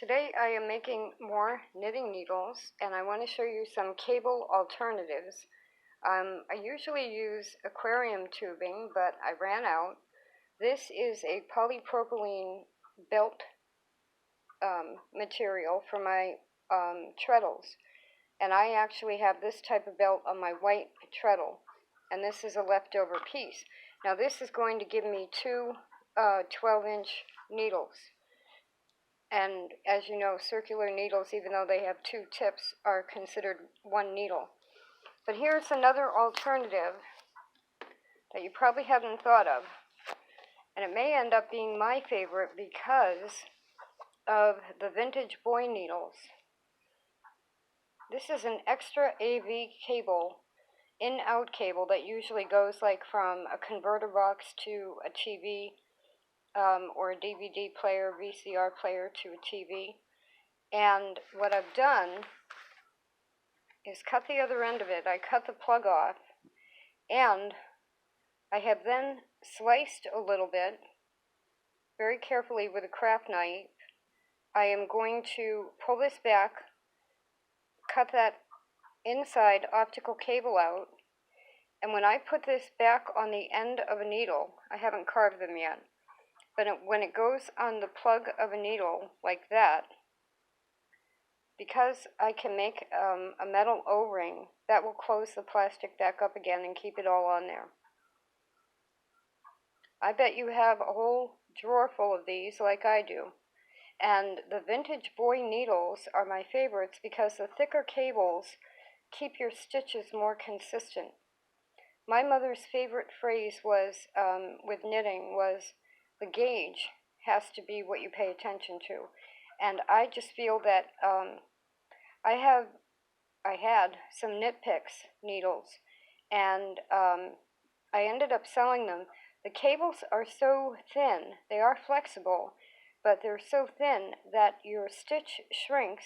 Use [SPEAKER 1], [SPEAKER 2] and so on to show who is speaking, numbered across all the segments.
[SPEAKER 1] Today I am making more knitting needles, and I want to show you some cable alternatives. I usually use aquarium tubing, but I ran out. This is a polypropylene belt material for my treadles, and I actually have this type of belt on my white treadle, and this is a leftover piece. Now this is going to give me two 12-inch needles. And as you know, circular needles, even though they have two tips, are considered one needle. But here's another alternative that you probably haven't thought of. And it may end up being my favorite because of the vintage boy needles. This is an extra AV cable, in-out cable, that usually goes like from a converter box to a TV, or a DVD player, VCR player to a TV. And what I've done is cut the other end of it. I cut the plug off, and I have then sliced a little bit, very carefully with a craft knife. I am going to pull this back, cut that inside optical cable out, and when I put this back on the end of a needle, I haven't carved them yet, but when it goes on the plug of a needle like that, because I can make a metal O-ring, that will close the plastic back up again and keep it all on there. I bet you have a whole drawer full of these like I do. And the vintage boy needles are my favorites because the thicker cables keep your stitches more consistent. My mother's favorite phrase was, with knitting, was the gauge has to be what you pay attention to. And I just feel that I had some Knit Picks needles, and I ended up selling them. The cables are so thin, they are flexible, but they're so thin that your stitch shrinks,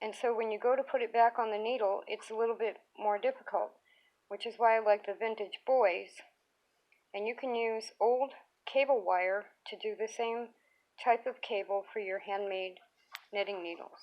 [SPEAKER 1] and so when you go to put it back on the needle, it's a little bit more difficult, which is why I like the vintage boys. And you can use old cable wire to do the same type of cable for your handmade knitting needles.